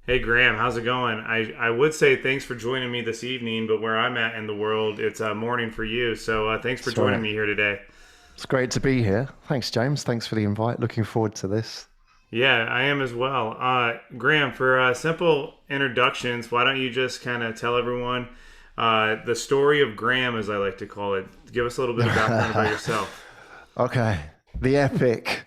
Hey Graham, how's it going? I would say thanks for joining me this evening, but where I'm at in the world, it's morning for you. So thanks for That's joining right. me here today. It's great to be here. Thanks, James. Thanks for the invite. Looking forward to this. Yeah, I am as well. Graham, for simple introductions, why don't you just kind of tell everyone the story of Graham, as I like to call it? Give us a little bit of background about yourself. Okay, the epic.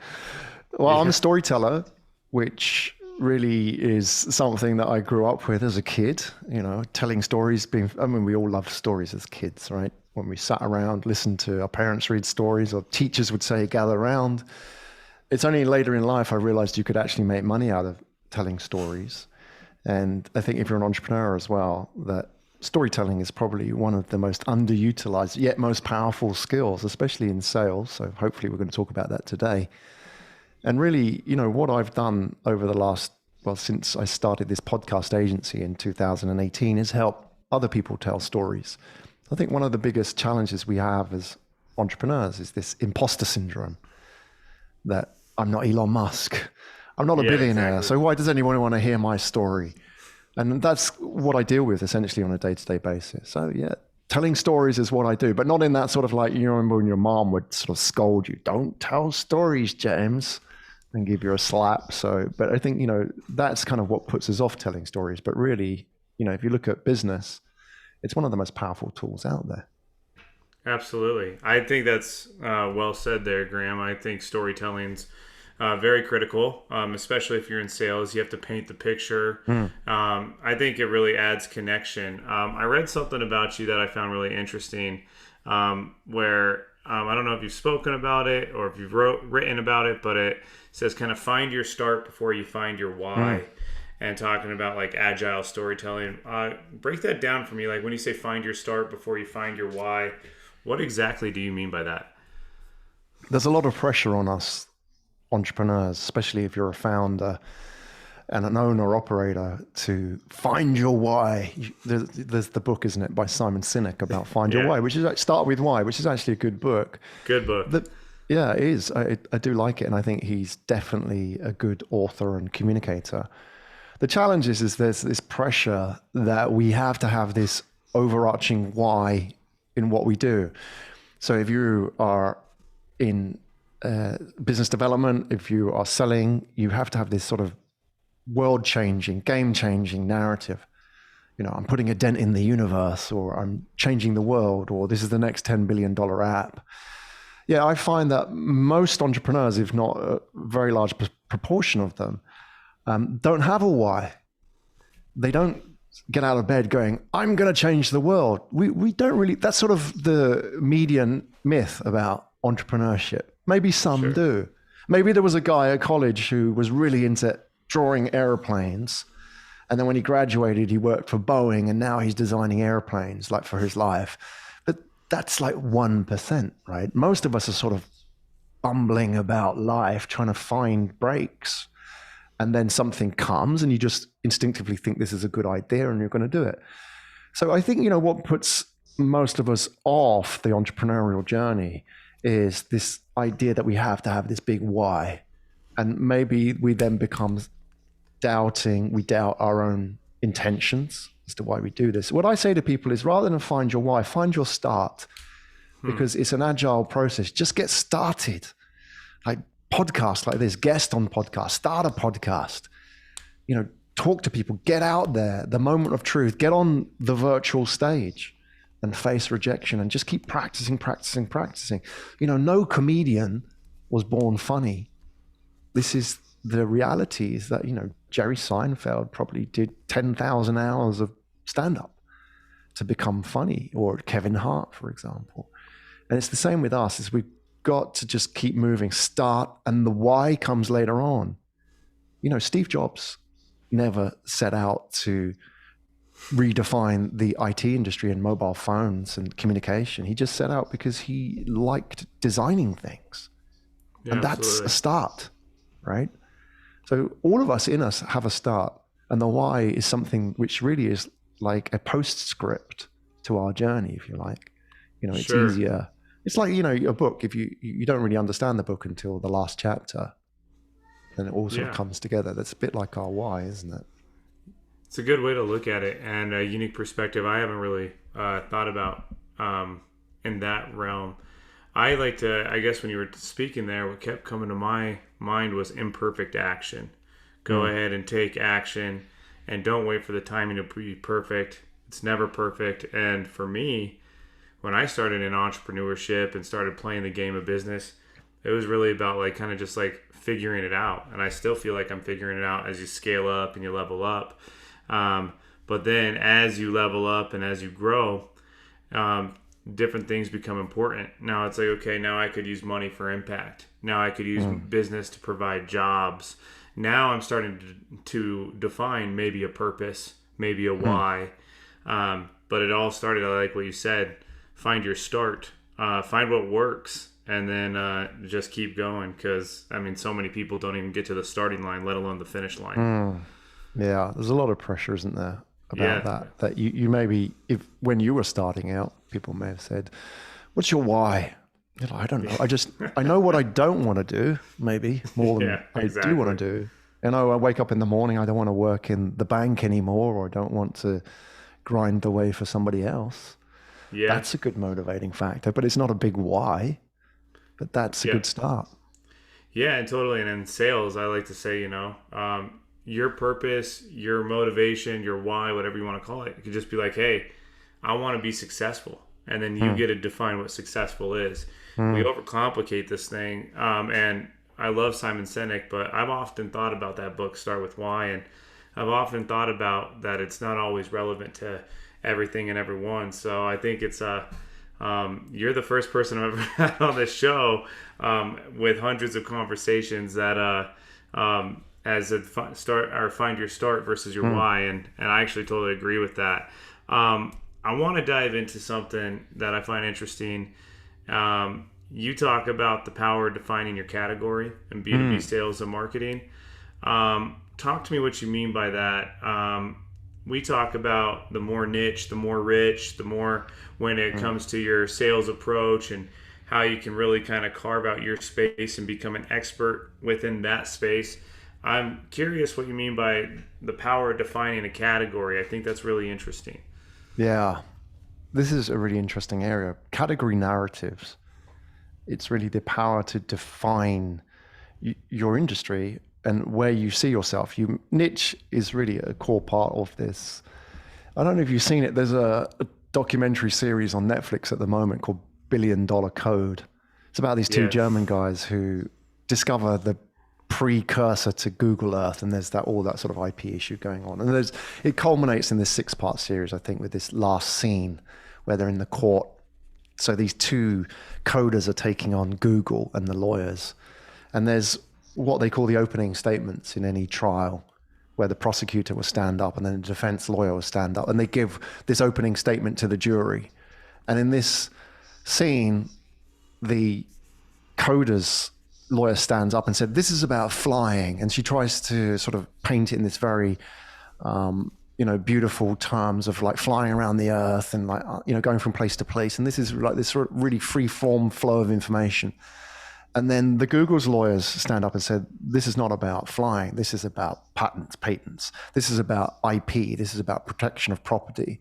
Well, I'm a Yeah, storyteller, which really is something that I grew up with as a kid. Telling stories. I mean, we all loved stories as kids, right? When we sat around, listened to our parents read stories, or teachers would say, gather around. It's only later in life I realized you could actually make money out of telling stories. And I think if you're an entrepreneur as well, that storytelling is probably one of the most underutilized yet most powerful skills, especially in sales. So hopefully we're going to talk about that today. And really, what I've done over the last, well, since I started this podcast agency in 2018 is help other people tell stories. I think one of the biggest challenges we have as entrepreneurs is this imposter syndrome that I'm not Elon Musk. I'm not a yeah, billionaire. exactly. So why does anyone want to hear my story? And that's what I deal with essentially on a day-to-day basis. So yeah, telling stories is what I do, but not in that sort of like, remember when your mom would sort of scold you, don't tell stories, James, and give you a slap. So, but I think, that's kind of what puts us off telling stories. But really, if you look at business, it's one of the most powerful tools out there. Absolutely. I think that's well said there, Graham. I think storytelling's very critical, especially if you're in sales. You have to paint the picture. Mm. I think it really adds connection. I read something about you that I found really interesting, where I don't know if you've spoken about it or if you've written about it, but it says kind of find your start before you find your Mm. why. And talking about like agile storytelling, break that down for me. Like when you say find your start before you find your why, what exactly do you mean by that? There's a lot of pressure on us entrepreneurs, especially if you're a founder and an owner operator, to find your why. There's the book, isn't it, by Simon Sinek about find your Yeah, why, which is like start with why, which is actually a good book. good book. The, yeah, it is. I do like it, and I think he's definitely a good author and communicator. The challenge is there's this pressure that we have to have this overarching why in what we do. So if you are in business development, if you are selling, you have to have this sort of world changing, game changing narrative. I'm putting a dent in the universe, or I'm changing the world, or this is the next $10 billion app. Yeah, I find that most entrepreneurs, if not a very large proportion of them, don't have a why. They don't get out of bed going, I'm going to change the world. We don't really, that's sort of the median myth about entrepreneurship. Maybe some Sure. do. Maybe there was a guy at college who was really into drawing airplanes. And then when he graduated, he worked for Boeing, and now he's designing airplanes like for his life. But that's like 1%, right? Most of us are sort of bumbling about life, trying to find breaks. And then something comes and you just instinctively think this is a good idea and you're going to do it. So I think, what puts most of us off the entrepreneurial journey is this idea that we have to have this big why. And maybe we then become doubting, we doubt our own intentions as to why we do this. What I say to people is rather than find your why, find your start, Hmm. because it's an agile process. Just get started. Like podcasts like this, guest on podcast, start a podcast, talk to people, get out there, the moment of truth, get on the virtual stage and face rejection and just keep practicing, practicing, practicing. No comedian was born funny. This is the reality is that, Jerry Seinfeld probably did 10,000 hours of stand up to become funny, or Kevin Hart, for example. And it's the same with us, is we've got to just keep moving, start, and the why comes later on. Steve Jobs never set out to redefine the IT industry and mobile phones and communication. He just set out because he liked designing things. Yeah, And that's a absolutely. start, right? So all of us in us have a start. And the why is something which really is like a postscript to our journey, if you like. It's Sure. easier. It's like, a book, if you don't really understand the book until the last chapter, then it all sort of Yeah. comes together. That's a bit like our why, isn't it? It's a good way to look at it and a unique perspective I haven't really thought about in that realm. I like to, I guess when you were speaking there, what kept coming to my mind was imperfect action. Go Mm. ahead and take action and don't wait for the timing to be perfect. It's never perfect. And for me, when I started in entrepreneurship and started playing the game of business, it was really about like kind of just like figuring it out. And I still feel like I'm figuring it out as you scale up and you level up. Um, but then as you level up and as you grow, um, different things become important. Now it's like, okay, now I could use money for impact. Now I could use business to provide jobs. Now I'm starting to define maybe a purpose, maybe a why. But it all started, I like what you said, find your start, find what works, and then just keep going. Because, I mean, so many people don't even get to the starting line, let alone the finish line. Yeah, there's a lot of pressure, isn't there, about Yeah. that? That you maybe, if when you were starting out, people may have said, "What's your why?" You know, I don't know. I know what I don't want to do, maybe more than Yeah, I do want exactly. to do. You know, I wake up in the morning, I don't want to work in the bank anymore, or I don't want to grind the way for somebody else. Yeah. That's a good motivating factor, but it's not a big why. But that's a Yeah. good start. Yeah, and totally. And in sales, I like to say, your purpose, your motivation, your why, whatever you want to call it, it could just be like, hey, I want to be successful. And then you Mm, get to define what successful is. We mm, overcomplicate this thing. And I love Simon Sinek, but I've often thought about that book, Start With Why. And I've often thought about that it's not always relevant to everything and everyone. So I think you're the first person I've ever had on this show with hundreds of conversations that as a start or find your start versus your mm, why, and I actually totally agree with that. I want to dive into something that I find interesting. You talk about the power of defining your category in B2B mm, sales and marketing. Talk to me what you mean by that. We talk about the more niche, the more rich, the more when it mm. comes to your sales approach and how you can really kind of carve out your space and become an expert within that space. I'm curious what you mean by the power of defining a category. I think that's really interesting. Yeah, this is a really interesting area. Category narratives. It's really the power to define your industry and where you see yourself. You niche is really a core part of this. I don't know if you've seen it. There's a documentary series on Netflix at the moment called Billion Dollar Code. It's about these two Yeah. German guys who discover the precursor to Google Earth, and there's that all that sort of IP issue going on. And it culminates in this 6-part series, I think, with this last scene where they're in the court. So these two coders are taking on Google and the lawyers. And there's what they call the opening statements in any trial, where the prosecutor will stand up and then the defense lawyer will stand up. And they give this opening statement to the jury. And in this scene, the coder's lawyer stands up and said, "This is about flying." And she tries to sort of paint it in this very beautiful terms of like flying around the earth and like, going from place to place. And this is like this sort of really free form flow of information. And then the Google's lawyers stand up and said, "This is not about flying. This is about patents. This is about IP. This is about protection of property."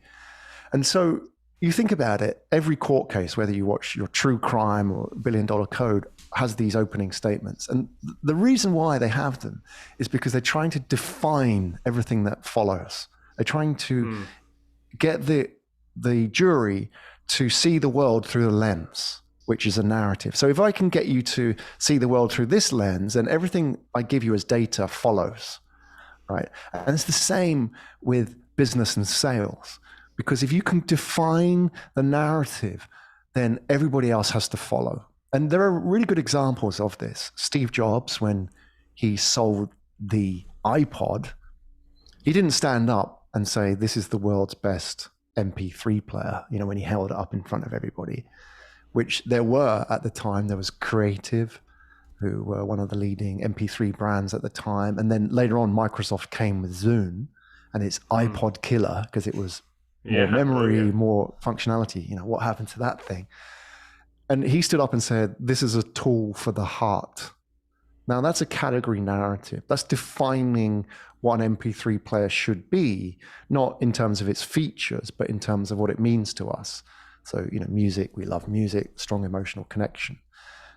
And so you think about it, every court case, whether you watch your true crime or Billion Dollar Code, has these opening statements. And the reason why they have them is because they're trying to define everything that follows. They're trying to Hmm. get the jury to see the world through a lens, which is a narrative. So if I can get you to see the world through this lens, then everything I give you as data follows, right? And it's the same with business and sales, because if you can define the narrative, then everybody else has to follow. And there are really good examples of this. Steve Jobs, when he sold the iPod, he didn't stand up and say, "This is the world's best MP3 player," when he held it up in front of everybody, which there were at the time. There was Creative, who were one of the leading MP3 brands at the time. And then later on, Microsoft came with Zune and its Hmm. iPod killer, because it was more Yeah. Oh, memory, yeah. more functionality. What happened to that thing? And he stood up and said, "This is a tool for the heart." Now that's a category narrative. That's defining what an MP3 player should be, not in terms of its features, but in terms of what it means to us. So, music, we love music, strong emotional connection.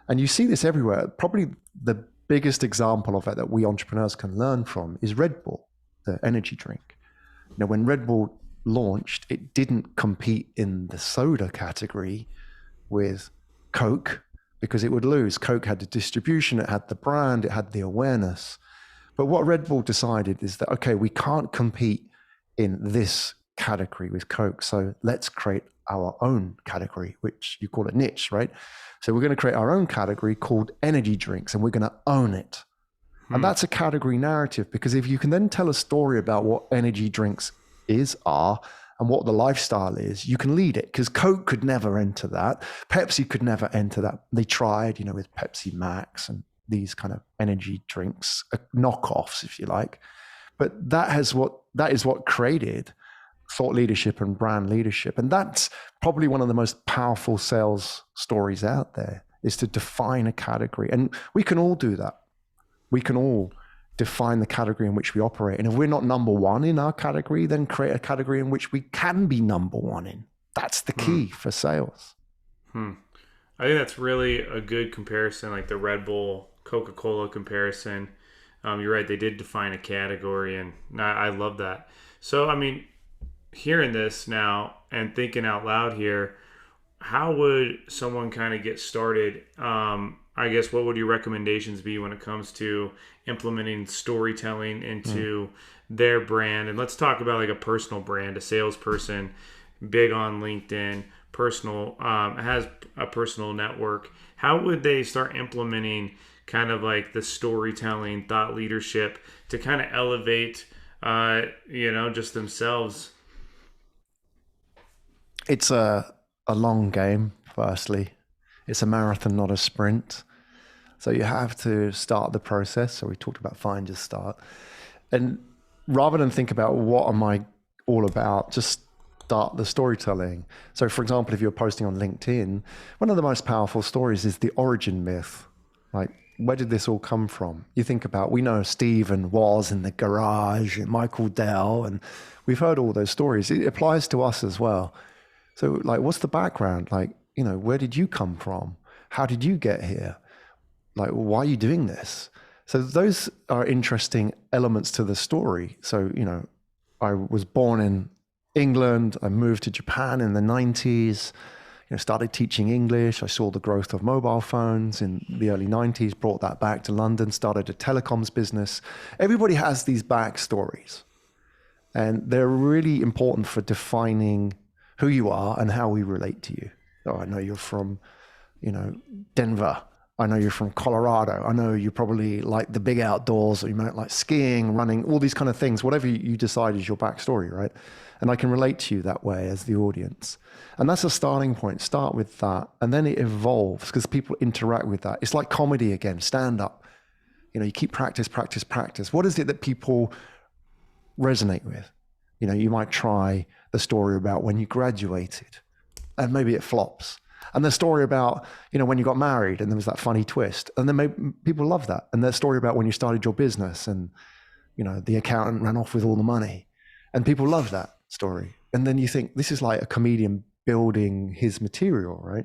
And you see this everywhere. Probably the biggest example of it that we entrepreneurs can learn from is Red Bull, the energy drink. When Red Bull launched, it didn't compete in the soda category with Coke because it would lose. Coke had the distribution, it had the brand, it had the awareness. But what Red Bull decided is that, okay, we can't compete in this category with Coke, so let's create our own category, which you call a niche, right? So we're going to create our own category called energy drinks, and we're going to own it. And that's a category narrative, because if you can then tell a story about what energy drinks are, and what the lifestyle is, you can lead it, because Coke could never enter that. Pepsi could never enter that. They tried, with Pepsi Max and these kind of energy drinks, knockoffs, if you like. But that is what created thought leadership and brand leadership. And that's probably one of the most powerful sales stories out there, is to define a category. And we can all do that. We can all define the category in which we operate. And if we're not number one in our category, then create a category in which we can be number one in. That's the key for sales. I think that's really a good comparison, like the Red Bull, Coca-Cola comparison. You're right, they did define a category, and I love that. So, hearing this now and thinking out loud here, how would someone kind of get started? I guess, what would your recommendations be when it comes to implementing storytelling into their brand? And let's talk about like a personal brand, a salesperson, big on LinkedIn, has a personal network. How would they start implementing kind of like the storytelling, thought leadership to kind of elevate, just themselves? It's a long game, firstly. It's a marathon, not a sprint. So you have to start the process. So we talked about find your start. And rather than think about what am I all about, just start the storytelling. So for example, if you're posting on LinkedIn, one of the most powerful stories is the origin myth. Like, where did this all come from? You think about, we know Steve and Woz in the garage and Michael Dell, and we've heard all those stories. It applies to us as well. So like, what's the background? Like, where did you come from? How did you get here? Like, why are you doing this? So those are interesting elements to the story. So, I was born in England. I moved to Japan in the 90s, started teaching English. I saw the growth of mobile phones in the early 90s, brought that back to London, started a telecoms business. Everybody has these backstories, and they're really important for defining who you are and how we relate to you. Oh, I know you're from, Denver. I know you're from Colorado. I know you probably like the big outdoors, or you might like skiing, running, all these kind of things, whatever you decide is your backstory, right? And I can relate to you that way as the audience. And that's a starting point. Start with that. And then it evolves because people interact with that. It's like comedy again, stand up. You keep practice. What is it that people resonate with? You might try the story about when you graduated and maybe it flops. And the story about, when you got married and there was that funny twist. And then maybe people love that. And the story about when you started your business and, the accountant ran off with all the money. And people love that story. And then you think, this is like a comedian building his material, right?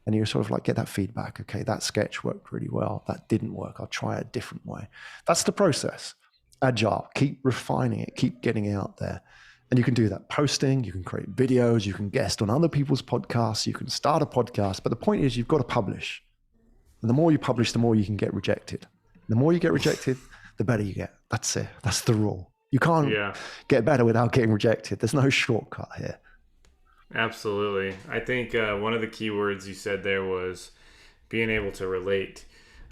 And you sort of like get that feedback. Okay, that sketch worked really well. That didn't work. I'll try a different way. That's the process. Agile. Keep refining it. Keep getting it out there. And you can do that posting, you can create videos, you can guest on other people's podcasts, you can start a podcast. But the point is, you've got to publish. And the more you publish, the more you can get rejected. The more you get rejected, the better you get. That's it. That's the rule. You can't get better without getting rejected. There's no shortcut here. Absolutely. I think one of the key words you said there was being able to relate.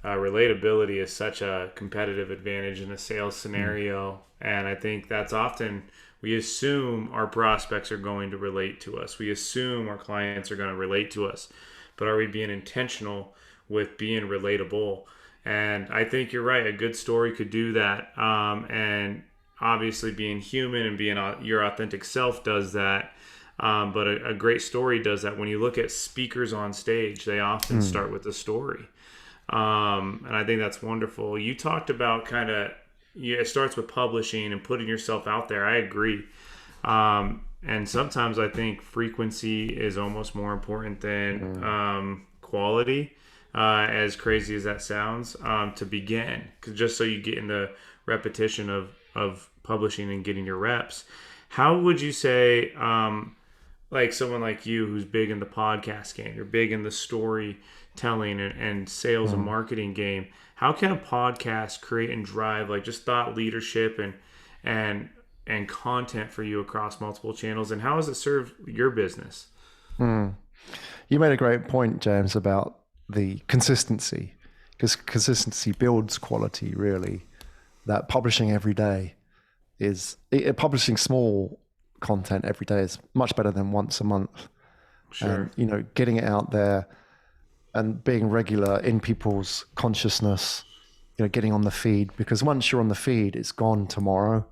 Relatability is such a competitive advantage in a sales scenario. And I think that's often... we assume our prospects are going to relate to us. We assume our clients are going to relate to us. But are we being intentional with being relatable? And I think you're right. A good story could do that. And obviously being human and being your authentic self does that. But a great story does that. When you look at speakers on stage, they often start with a story. And I think that's wonderful. You talked about kind of, yeah, it starts with publishing and putting yourself out there. I agree. And sometimes I think frequency is almost more important than quality, as crazy as that sounds, to begin. 'Cause just so you get in the repetition of publishing and getting your reps. How would you say, like someone like you who's big in the podcast game, you're big in the storytelling and sales and marketing game, how can a podcast create and drive like just thought leadership and and content for you across multiple channels, and how does it serve your business? You made a great point, James, about the consistency, because consistency builds quality, really. That publishing every day publishing small content every day is much better than once a month. Sure. And, getting it out there and being regular in people's consciousness, getting on the feed, because once you're on the feed, it's gone tomorrow.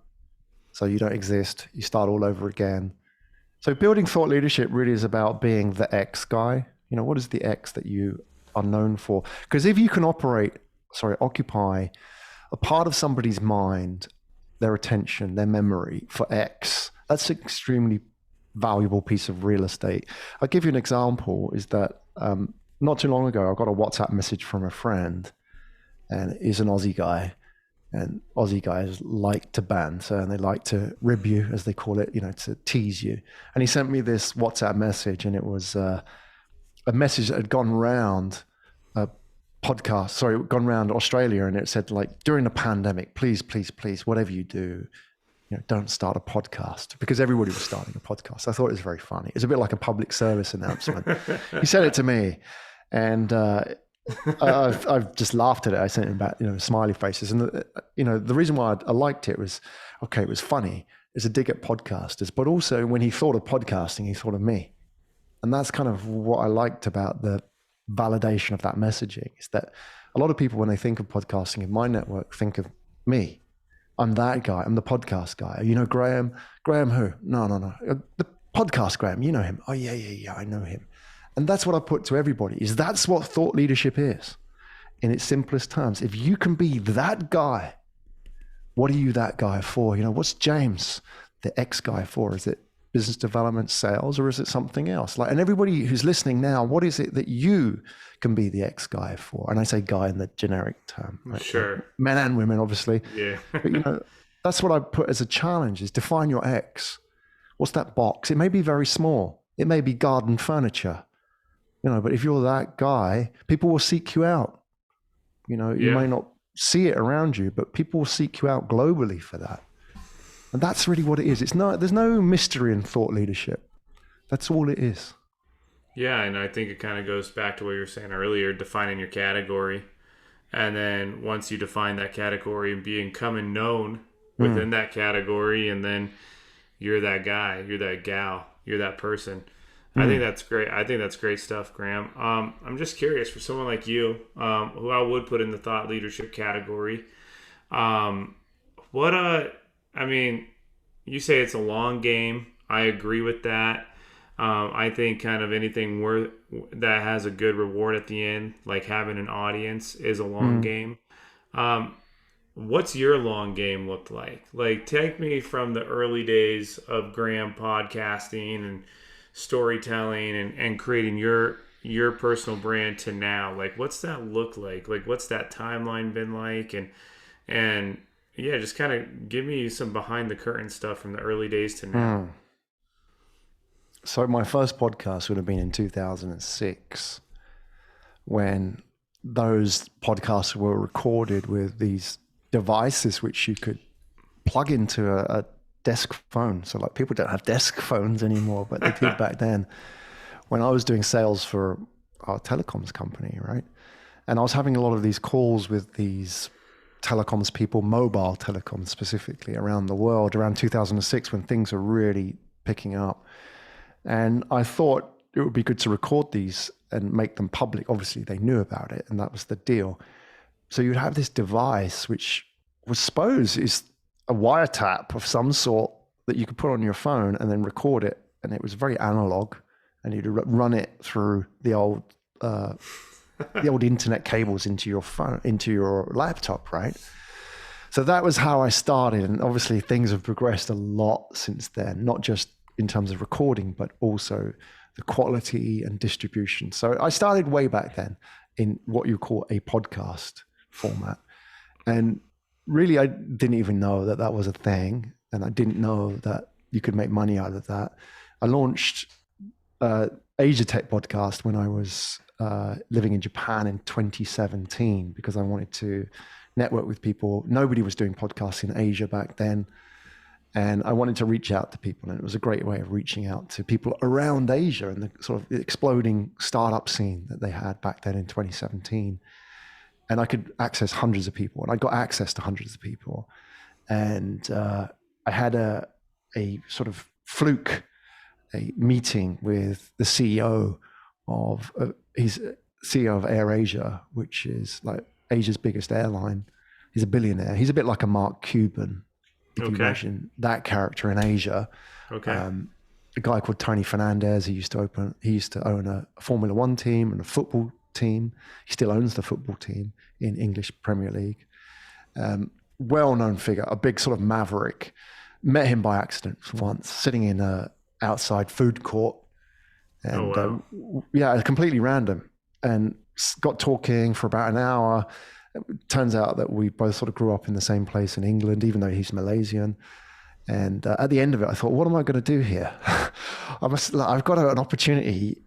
So you don't exist. You start all over again. So building thought leadership really is about being the X guy. What is the X that you are known for? Because if you can occupy a part of somebody's mind, their attention, their memory for X, that's an extremely valuable piece of real estate. I'll give you an example, is that not too long ago, I got a WhatsApp message from a friend, and he's an Aussie guy. And Aussie guys like to banter and they like to rib you, as they call it, to tease you. And he sent me this WhatsApp message, and it was a message that had gone round gone round Australia, and it said, like, during the pandemic, please, whatever you do, don't start a podcast, because everybody was starting a podcast. I thought it was very funny. It's a bit like a public service announcement. He said it to me, and I've just laughed at it. I sent him back, smiley faces. And, the reason why I liked it was, it was funny. It's a dig at podcasters, but also when he thought of podcasting, he thought of me. And that's kind of what I liked about the validation of that messaging, is that a lot of people, when they think of podcasting in my network, think of me. I'm that guy. I'm the podcast guy. Graham? Graham who? No. The podcast Graham, you know him. Oh, yeah, I know him. And that's what I put to everybody, is that's what thought leadership is in its simplest terms. If you can be that guy, what are you that guy for? What's James, the X guy, for? Is it business development, sales, or is it something else? And everybody who's listening now, what is it that you can be the X guy for? And I say guy in the generic term. Right? Sure. Men and women, obviously. Yeah. But, that's what I put as a challenge, is define your X. What's that box? It may be very small. It may be garden furniture. But if you're that guy, people will seek you out. You may not see it around you, but people will seek you out globally for that. And that's really what it is. There's no mystery in thought leadership. That's all it is. Yeah, and I think it kind of goes back to what you were saying earlier, defining your category. And then once you define that category and becoming known within that category, and then you're that guy, you're that gal, you're that person. I think that's great. I think that's great stuff, Graham. I'm just curious, for someone like you, who I would put in the thought leadership category, you say it's a long game. I agree with that. I think kind of anything that has a good reward at the end, like having an audience, is a long game. What's your long game look like? Like, take me from the early days of Graham podcasting and storytelling and creating your personal brand to now. Like, what's that look like? Like, what's that timeline been like? And yeah, just kind of give me some behind the curtain stuff from the early days to now. So my first podcast would have been in 2006, when those podcasts were recorded with these devices which you could plug into a desk phone. So, like, people don't have desk phones anymore, but they did back then, when I was doing sales for our telecoms company, right? And I was having a lot of these calls with these telecoms people, mobile telecoms specifically, around the world, around 2006, when things were really picking up. And I thought it would be good to record these and make them public. Obviously, they knew about it, and that was the deal. So you'd have this device, which was supposed is a wiretap of some sort that you could put on your phone and then record it. And it was very analog, and you'd run it through the old the old internet cables into your phone, into your laptop, right? So that was how I started. And obviously things have progressed a lot since then, not just in terms of recording, but also the quality and distribution. So I started way back then in what you call a podcast format. And really, I didn't even know that that was a thing. And I didn't know that you could make money out of that. I launched Asia Tech podcast when I was living in Japan in 2017 because I wanted to network with people. Nobody was doing podcasts in Asia back then. And I wanted to reach out to people. And it was a great way of reaching out to people around Asia and the sort of exploding startup scene that they had back then in 2017. And I could access hundreds of people. And I got access to hundreds of people. And I had a sort of fluke, a meeting with the CEO of, he's CEO of AirAsia, which is like Asia's biggest airline. He's a billionaire. He's a bit like a Mark Cuban, if you imagine that character in Asia. A guy called Tony Fernandez. He used to own a Formula One team and a football team. He still owns the football team in English Premier League. Well-known figure, a big sort of maverick. Met him by accident once, sitting in a outside food court, and yeah, completely random. And got talking for about an hour. It turns out that we both sort of grew up in the same place in England, even though he's Malaysian. And at the end of it, I thought, what am I going to do here? I've got an opportunity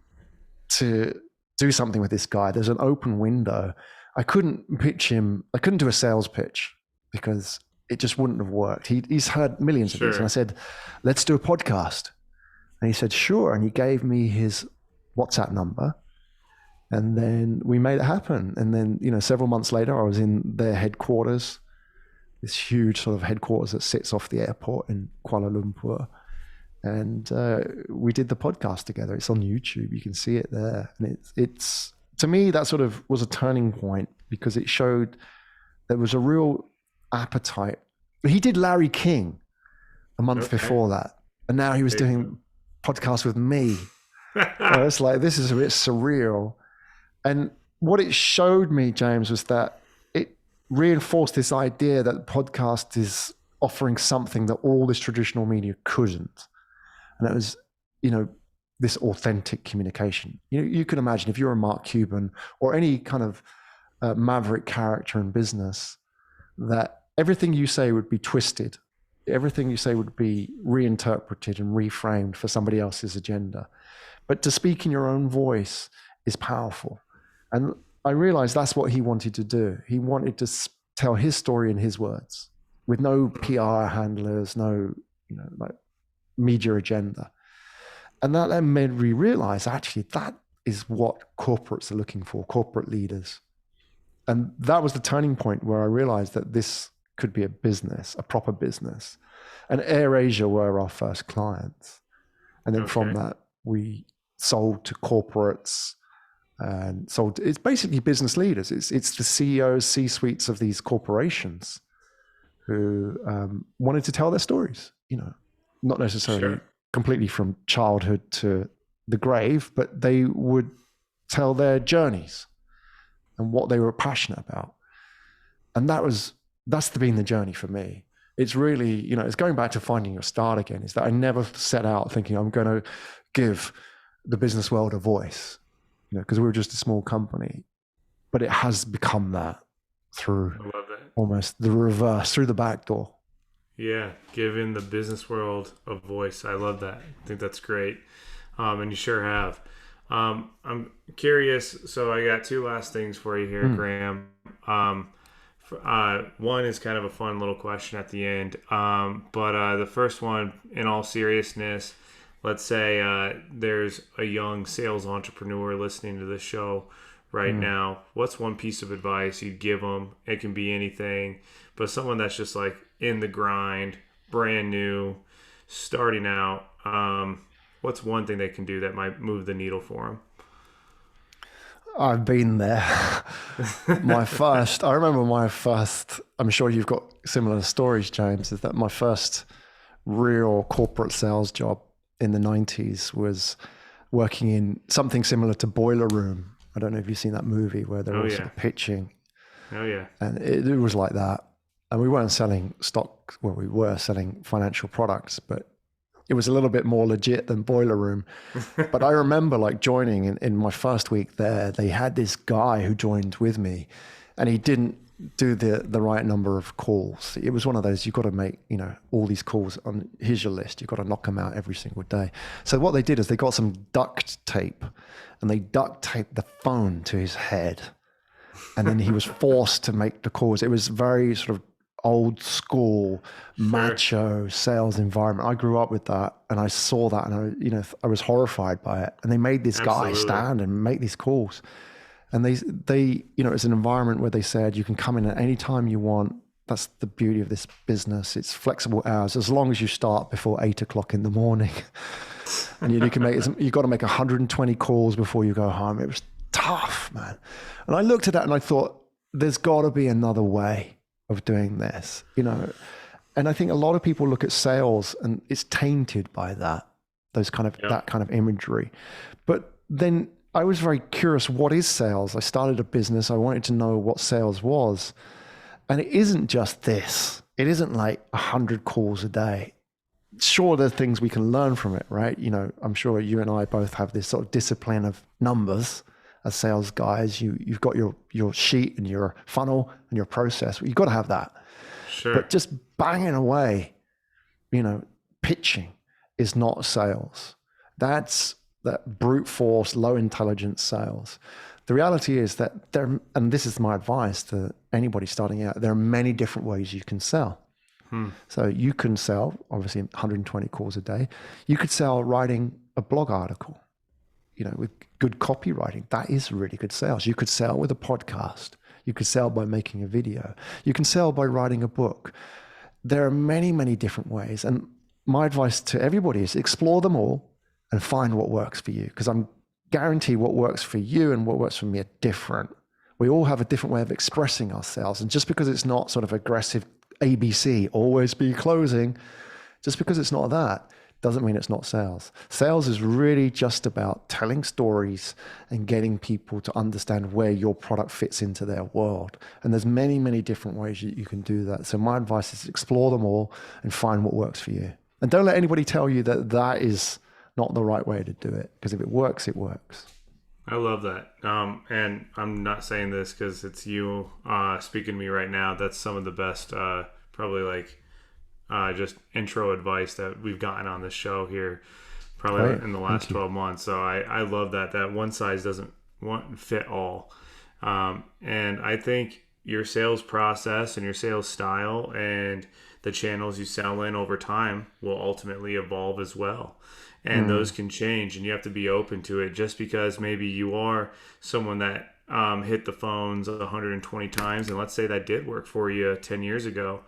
to do something with this guy. There's an open window. I couldn't pitch him. I couldn't do a sales pitch because it just wouldn't have worked. He's heard millions of these. And I said, let's do a podcast. And he said, sure. And he gave me his WhatsApp number. And then we made it happen. And then, several months later, I was in their headquarters, this huge sort of headquarters that sits off the airport in Kuala Lumpur. And we did the podcast together. It's on YouTube. You can see it there. And it's to me, that sort of was a turning point because it showed there was a real appetite. He did Larry King a month before that. And now he was doing podcasts with me. It's like, this is a bit surreal. And what it showed me, James, was that it reinforced this idea that podcast is offering something that all this traditional media couldn't. And it was, this authentic communication. You can imagine if you're a Mark Cuban or any kind of maverick character in business, that everything you say would be twisted. Everything you say would be reinterpreted and reframed for somebody else's agenda. But to speak in your own voice is powerful. And I realized that's what he wanted to do. He wanted to tell his story in his words with no PR handlers, no, like media agenda. And that then made me realize actually that is what corporates are looking for, corporate leaders. And that was the turning point where I realized that this could be a business, a proper business. And AirAsia were our first clients. And then from that, we sold to corporates and sold. It's basically business leaders. It's the CEOs, C-suites of these corporations who wanted to tell their stories, not necessarily completely from childhood to the grave, but they would tell their journeys and what they were passionate about. And that's been the journey for me. It's really, it's going back to finding your start again, is that I never set out thinking I'm going to give the business world a voice, because we were just a small company, but it has become that through almost the reverse, through the back door. Yeah, giving the business world a voice. I love that. I think that's great. And you sure have. I'm curious. So I got two last things for you here, Graham. One is kind of a fun little question at the end. But the first one, in all seriousness, let's say there's a young sales entrepreneur listening to this show right now. What's one piece of advice you'd give them? It can be anything, but someone that's just like in the grind, brand new, starting out. What's one thing they can do that might move the needle for them? I've been there. I remember my first, I'm sure you've got similar stories, James, is that my first real corporate sales job in the 90s was working in something similar to Boiler Room, I don't know if you've seen that movie where they're all sort of pitching. Oh yeah. And it was like that. And we weren't selling stock, well, we were selling financial products, but it was a little bit more legit than Boiler Room. But I remember like joining in my first week there, they had this guy who joined with me and he didn't do the right number of calls. It was one of those, you've got to make, all these calls on, here's your list. You've got to knock them out every single day. So what they did is they got some duct tape and they duct taped the phone to his head. And then he was forced to make the calls. It was very sort of old school, macho sales environment. I grew up with that and I saw that and I was horrified by it. And they made this guy stand and make these calls. And they it's an environment where they said, you can come in at any time you want. That's the beauty of this business. It's flexible hours, as long as you start before 8 o'clock in the morning. And you can you've got to make 120 calls before you go home. It was tough, man. And I looked at that and I thought, there's got to be another way of doing this, and I think a lot of people look at sales and it's tainted by that kind of imagery. But then I was very curious, what is sales? I started a business. I wanted to know what sales was. And it isn't just this. It isn't like 100 calls a day. Sure, there's things we can learn from it, right? I'm sure you and I both have this sort of discipline of numbers. As sales guys, you've got your sheet and your funnel and your process. You've got to have that. Sure. But just banging away, pitching is not sales. That's that brute force, low intelligence sales. The reality is that and this is my advice to anybody starting out, there are many different ways you can sell. So you can sell, obviously 120 calls a day. You could sell writing a blog article. With good copywriting, that is really good sales. You could sell with a podcast. You could sell by making a video. You can sell by writing a book. There are many, many different ways. And my advice to everybody is explore them all and find what works for you. Because I'm guarantee what works for you and what works for me are different. We all have a different way of expressing ourselves. And just because it's not sort of aggressive ABC, always be closing, just because it's not that, doesn't mean it's not sales. Sales is really just about telling stories and getting people to understand where your product fits into their world. And there's many, many different ways you can do that. So my advice is explore them all and find what works for you. And don't let anybody tell you that that is not the right way to do it. Because if it works, it works. I love that. And I'm not saying this because it's you speaking to me right now. That's some of the best, probably just intro advice that we've gotten on this show here probably in the last 12 months. So I love that one size doesn't fit all. And I think your sales process and your sales style and the channels you sell in over time will ultimately evolve as well. And those can change and you have to be open to it. Just because maybe you are someone that hit the phones 120 times, and let's say that did work for you 10 years ago,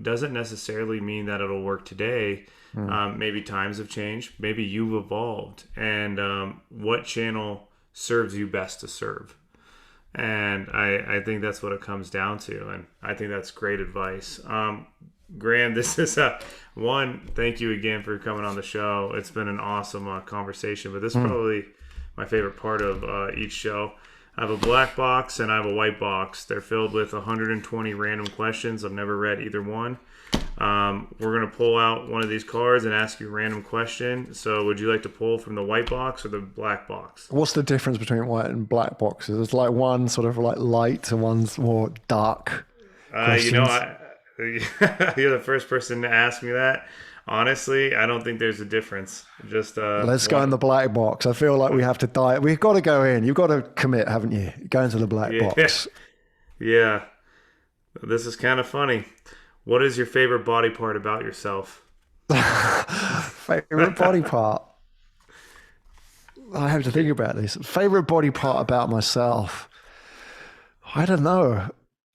doesn't necessarily mean that it'll work today. Maybe times have changed. Maybe you've evolved. And what channel serves you best to serve? And I think that's what it comes down to. And I think that's great advice. Graham, this is thank you again for coming on the show. It's been an awesome conversation. But this is probably my favorite part of each show. I have a black box and I have a white box. They're filled with 120 random questions. I've never read either one. We're going to pull out one of these cards and ask you a random question. So would you like to pull from the white box or the black box? What's the difference between white and black boxes? It's like one sort of like light and one's more dark. You're the first person to ask me that. Honestly, I don't think there's a difference. Just let's go in the black box. I feel like we have to die. We've got to go in. You've got to commit, haven't you? Go into the black box. Yeah. This is kind of funny. What is your favorite body part about yourself? Favorite body part? I have to think about this. Favorite body part about myself? I don't know.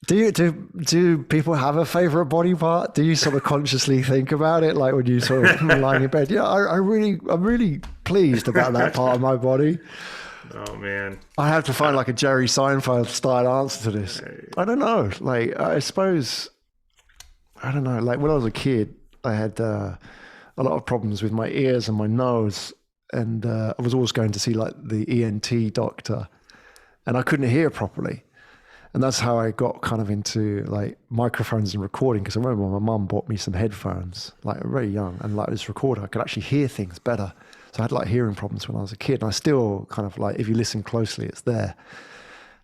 Do people have a favorite body part? Do you sort of consciously think about it, like when you sort of lying in bed? Yeah, I'm really pleased about that part of my body. Oh man, I have to find like a Jerry Seinfeld style answer to this. I don't know. Like I suppose I don't know. Like when I was a kid, I had a lot of problems with my ears and my nose, and I was always going to see like the ENT doctor. and I couldn't hear properly. And that's how I got kind of into like microphones and recording, because I remember my mum bought me some headphones, like very young, and like this recorder, I could actually hear things better. So I had like hearing problems when I was a kid, and I still kind of like, if you listen closely, it's there.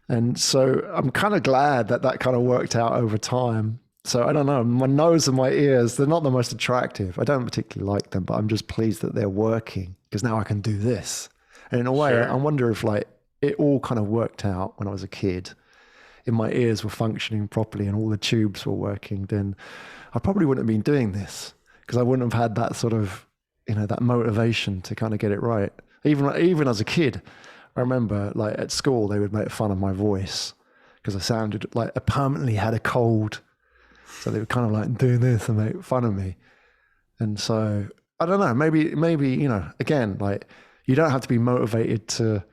And so I'm kind of glad that that kind of worked out over time. So I don't know, my nose and my ears, they're not the most attractive. I don't particularly like them, but I'm just pleased that they're working, because now I can do this. And in a way, Sure. I wonder if like it all kind of worked out when I was a kid. If my ears were functioning properly and all the tubes were working, then I probably wouldn't have been doing this, because I wouldn't have had that sort of, that motivation to kind of get it right. Even as a kid, I remember like at school, they would make fun of my voice because I sounded like I permanently had a cold. So they were kind of like doing this and make fun of me. And so I don't know, maybe, again, like you don't have to be motivated to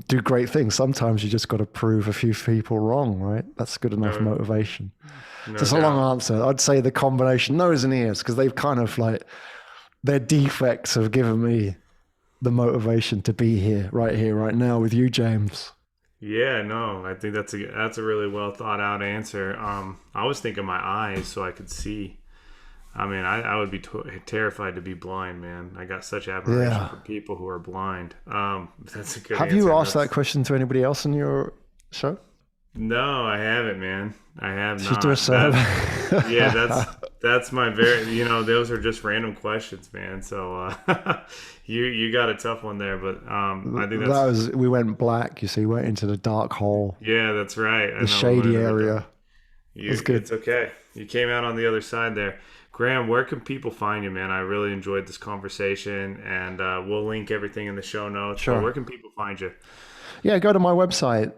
do great things. Sometimes you just got to prove a few people wrong, right? That's good enough motivation. No So it's a long doubt. answer. I'd say the combination, nose and ears, because they've kind of like, their defects have given me the motivation to be here, right now with you, James. Yeah, no, I think that's a really well thought out answer. I was thinking my eyes so I could see. I mean, I would be terrified to be blind, man. I got such admiration for people who are blind. That's a good Have answer. you asked that question to anybody else on your show? No, I haven't, man. I have Should not. do a survey. Yeah, that's my those are just random questions, man. So you got a tough one there, but I think We went black, you see, went into the dark hole, yeah, that's right. I the know, shady area. It's good. It's okay. You came out on the other side there. Graham, where can people find you, man? I really enjoyed this conversation, and we'll link everything in the show notes. Sure. But where can people find you? Yeah, go to my website,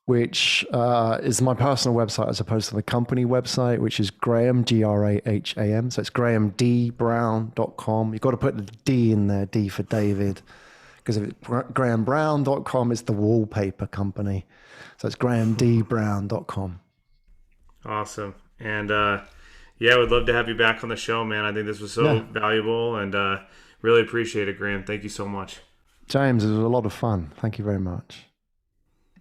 which is my personal website as opposed to the company website, which is Graham, Graham. So it's grahamdbrown.com. You've got to put the D in there, D for David, because if it's grahambrown.com, it's the wallpaper company. So it's grahamdbrown.com. Awesome. And yeah, I would love to have you back on the show, man. I think this was so valuable, and really appreciate it, Graham. Thank you so much. James, it was a lot of fun. Thank you very much.